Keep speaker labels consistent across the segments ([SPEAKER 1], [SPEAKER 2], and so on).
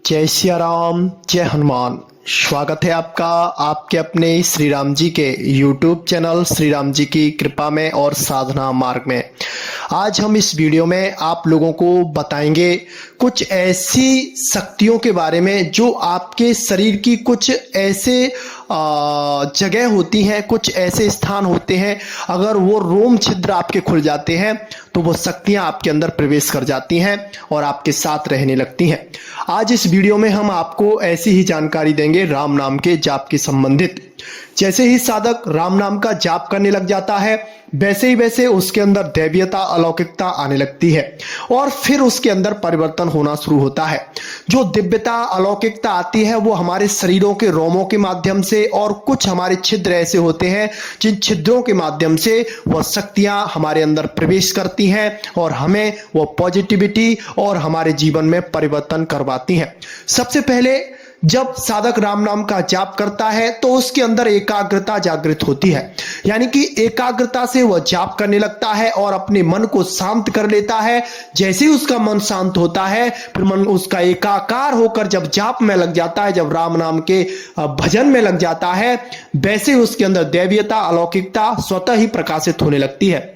[SPEAKER 1] जय सिया राम, जय हनुमान। स्वागत है आपका आपके अपने श्री राम जी के YouTube चैनल श्री राम जी की कृपा में और साधना मार्ग में। आज हम इस वीडियो में आप लोगों को बताएंगे कुछ ऐसी शक्तियों के बारे में जो आपके शरीर की कुछ ऐसे जगह होती हैं, कुछ ऐसे स्थान होते हैं, अगर वो रोम छिद्र आपके खुल जाते हैं तो वो शक्तियां आपके अंदर प्रवेश कर जाती हैं और आपके साथ रहने लगती हैं। आज इस वीडियो में हम आपको ऐसी ही जानकारी देंगे राम नाम के जाप के संबंधित। जैसे ही साधक राम नाम का जाप करने लग जाता है वैसे ही वैसे उसके अंदर दैवीयता, अलौकिकता आने लगती है और फिर उसके अंदर परिवर्तन होना शुरू होता है। जो दिव्यता, अलौकिकता आती है वो हमारे शरीरों के रोमों के माध्यम से, और कुछ हमारे छिद्र ऐसे होते हैं जिन छिद्रों के माध्यम से वह शक्तियां हमारे अंदर प्रवेश करती हैं और हमें वो पॉजिटिविटी और हमारे जीवन में परिवर्तन करवाती हैं। सबसे पहले जब साधक राम नाम का जाप करता है तो उसके अंदर एकाग्रता जागृत होती है, यानी कि एकाग्रता से वह जाप करने लगता है और अपने मन को शांत कर लेता है। जैसे ही उसका मन शांत होता है फिर मन उसका एकाकार होकर जब जाप में लग जाता है, जब राम नाम के भजन में लग जाता है, वैसे ही उसके अंदर दैवीयता, अलौकिकता स्वतः ही प्रकाशित होने लगती है।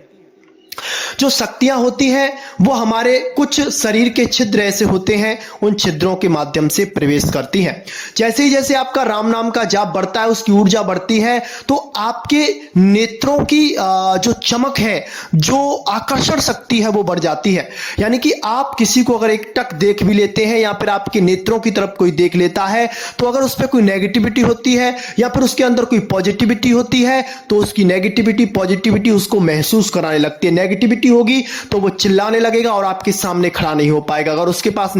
[SPEAKER 1] जो शक्तियां होती हैं वो हमारे कुछ शरीर के छिद्र ऐसे होते हैं, उन छिद्रों के माध्यम से प्रवेश करती हैं। जैसे ही जैसे आपका राम नाम का जाप बढ़ता है, उसकी ऊर्जा बढ़ती है, तो आपके नेत्रों की जो चमक है, जो आकर्षण शक्ति है वो बढ़ जाती है। यानी कि आप किसी को अगर एक टक देख भी लेते हैं या फिर आपके नेत्रों की तरफ कोई देख लेता है, तो अगर उस पर कोई नेगेटिविटी होती है या फिर उसके अंदर कोई पॉजिटिविटी होती है तो उसकी नेगेटिविटी, पॉजिटिविटी उसको महसूस कराने लगती है। नेगेटिविटी होगी तो वो चिल्लाने लगेगा और आपके सामने खड़ा नहीं हो पाएगा। अगर उसके पास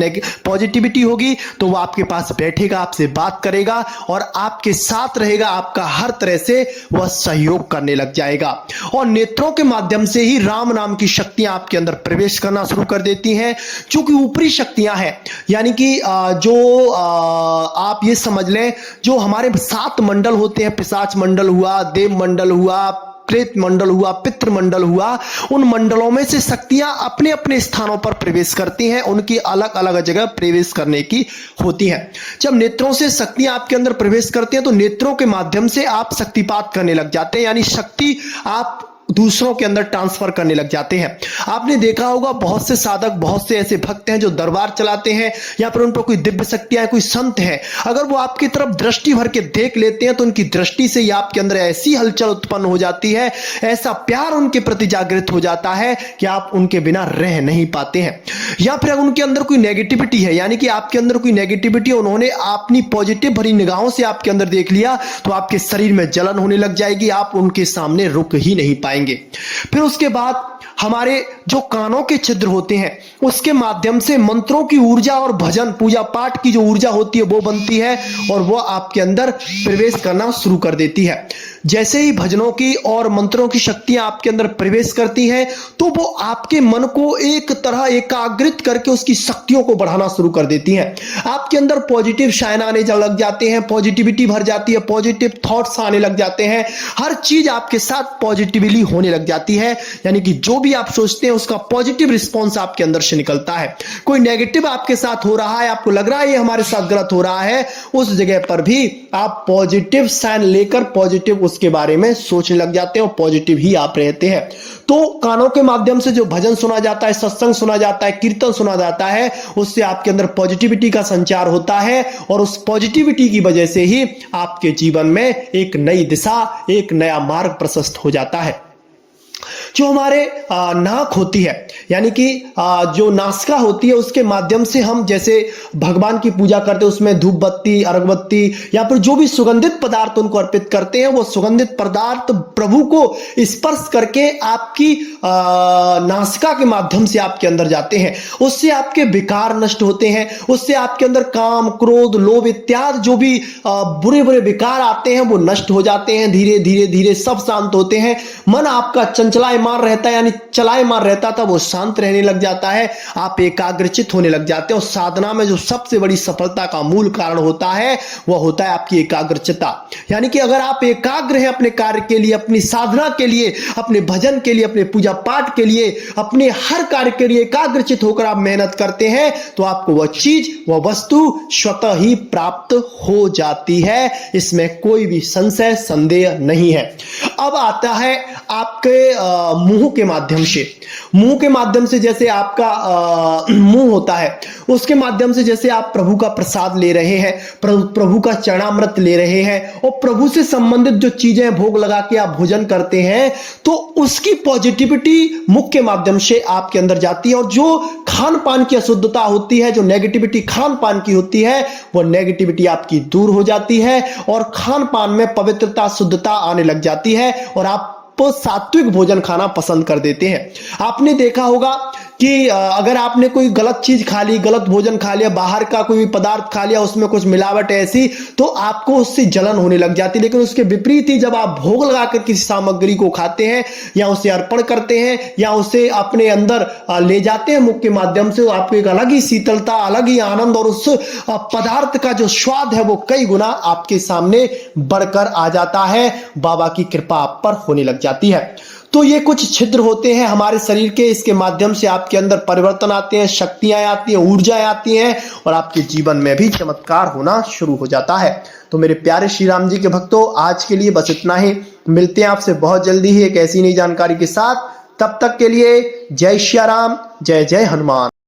[SPEAKER 1] पॉजिटिविटी होगी तो वो आपके पास बैठेगा, आपसे बात करेगा और आपके साथ रहेगा, आपका हर तरह से वह सहयोग करने लग जाएगा। और नेत्रों के माध्यम से ही राम नाम की शक्तियां आपके अंदर प्रवेश करना शुरू कर देती हैं, चूंकि ऊपरी शक्तियां हैं। यानी कि जो आप ये समझ लें, जो हमारे 7 मंडल होते हैं, पिशाच मंडल हुआ, देव मंडल हुआ, प्रेत मंडल हुआ, पितृ मंडल हुआ, उन मंडलों में से शक्तियां अपने अपने स्थानों पर प्रवेश करती हैं, उनकी अलग अलग जगह प्रवेश करने की होती है। जब नेत्रों से शक्तियां आपके अंदर प्रवेश करती हैं तो नेत्रों के माध्यम से आप शक्तिपात करने लग जाते हैं, यानी शक्ति आप दूसरों के अंदर ट्रांसफर करने लग जाते हैं। आपने देखा होगा बहुत से साधक, बहुत से ऐसे भक्त हैं जो दरबार चलाते हैं या फिर उन पर कोई दिव्य शक्तियां, कोई संत है, अगर वो आपकी तरफ दृष्टि भर के देख लेते हैं तो उनकी दृष्टि से ही आपके अंदर ऐसी हलचल उत्पन्न हो जाती है, ऐसा प्यार उनके प्रति जागृत हो जाता है कि आप उनके बिना रह नहीं पाते हैं। या फिर अगर उनके अंदर कोई नेगेटिविटी है, यानी कि आपके अंदर कोई नेगेटिविटी, उन्होंने अपनी पॉजिटिव भरी निगाहों से आपके अंदर देख लिया तो आपके शरीर में जलन होने लग जाएगी, आप उनके सामने रुक ही नहीं पाएंगे। फिर उसके बाद हमारे जो कानों के छिद्र होते हैं उसके माध्यम से मंत्रों की ऊर्जा और भजन, पूजा पाठ की जो ऊर्जा होती है वो बनती है और वो आपके अंदर प्रवेश करना शुरू कर देती है। जैसे ही भजनों की और मंत्रों की शक्तियां आपके अंदर प्रवेश करती हैं तो वो आपके मन को एक तरह एकाग्रित करके उसकी शक्तियों को बढ़ाना शुरू कर देती हैं। आपके अंदर पॉजिटिव शाइन आने लग जाते हैं, पॉजिटिविटी भर जाती है, पॉजिटिव थॉट्स आने लग जाते हैं, हर चीज आपके साथ पॉजिटिवली होने लग जाती है। यानी कि जो भी आप सोचते हैं उसका पॉजिटिव रिस्पॉन्स आपके अंदर से निकलता है। कोई नेगेटिव आपके साथ हो रहा है, आपको लग रहा है ये हमारे साथ गलत हो रहा है, उस जगह पर भी आप पॉजिटिव साइन लेकर पॉजिटिव उसके बारे में सोचने लग जाते हैं और पॉजिटिव ही आप रहते हैं। तो कानों के माध्यम से जो भजन सुना जाता है, सत्संग सुना जाता है, कीर्तन सुना जाता है, उससे आपके अंदर पॉजिटिविटी का संचार होता है और उस पॉजिटिविटी की वजह से ही आपके जीवन में एक नई दिशा, एक नया मार्ग प्रशस्त हो जाता है। जो हमारे नाक होती है, यानी कि जो नासिका होती है, उसके माध्यम से हम जैसे भगवान की पूजा करते हैं, उसमें धूप बत्ती, अगरबत्ती या फिर जो भी सुगंधित पदार्थ उनको अर्पित करते हैं, वो सुगंधित पदार्थ प्रभु को स्पर्श करके आपकी नासिका के माध्यम से आपके अंदर जाते हैं। उससे आपके विकार नष्ट होते हैं, उससे आपके अंदर काम, क्रोध, लोभ इत्यादि जो भी बुरे बुरे विकार आते हैं वो नष्ट हो जाते हैं, धीरे धीरे धीरे सब शांत होते हैं। मन आपका चंचलायमान चलायमान रहता है, यानी चलायमान रहता था वो शांत रहने लग जाता है, आप एकाग्रचित होने लग जाते हैं। और साधना में जो सबसे बड़ी सफलता का मूल कारण होता है वह होता है आपकी एकाग्रचित्ता। यानी कि अगर आप एकाग्र हैं अपने कार्य के लिए, अपनी साधना के लिए, अपने भजन के लिए, अपने पूजा पाठ के लिए, अपने हर कार्य के लिए एकाग्रचित होकर आप मेहनत करते हैं तो आपको वह चीज, वह वस्तु स्वतः ही प्राप्त हो जाती है। इसमें कोई भी संशय संदेह नहीं है। अब आता है आपके मुंह के माध्यम से। मुंह के माध्यम से जैसे आपका मुंह होता है, उसके माध्यम से जैसे आप प्रभु का प्रसाद ले रहे हैं, प्रभु का चरणामृत ले रहे हैं और प्रभु से संबंधित जो चीजें भोग लगा के आप भोजन करते हैं तो उसकी पॉजिटिविटी मुख के माध्यम से आपके अंदर जाती है। और जो खान पान की अशुद्धता होती है, जो नेगेटिविटी खान पान की होती है, वो नेगेटिविटी आपकी दूर हो जाती है और खान पान में पवित्रता, शुद्धता आने लग जाती है और आप सात्विक भोजन खाना पसंद कर देते हैं। आपने देखा होगा कि अगर आपने कोई गलत चीज खा ली, गलत भोजन खा लिया, बाहर का कोई पदार्थ खा लिया, उसमें कुछ मिलावट है ऐसी, तो आपको उससे जलन होने लग जाती है। लेकिन उसके विपरीत ही जब आप भोग लगाकर किसी सामग्री को खाते हैं या उसे अर्पण करते हैं या उसे अपने अंदर ले जाते हैं मुख के माध्यम से, तो आपको एक अलग ही शीतलता, अलग ही आनंद और उस पदार्थ का जो स्वाद है वो कई गुना आपके सामने बढ़कर आ जाता है। बाबा की कृपा आप पर होने लग जाती है। तो ये कुछ छिद्र होते हैं हमारे शरीर के, इसके माध्यम से आपके अंदर परिवर्तन आते हैं, शक्तियां आती हैं, ऊर्जाएं आती हैं और आपके जीवन में भी चमत्कार होना शुरू हो जाता है। तो मेरे प्यारे श्री राम जी के भक्तों, आज के लिए बस इतना ही। मिलते हैं आपसे बहुत जल्दी ही एक ऐसी नई जानकारी के साथ। तब तक के लिए जय श्री राम, जय जय हनुमान।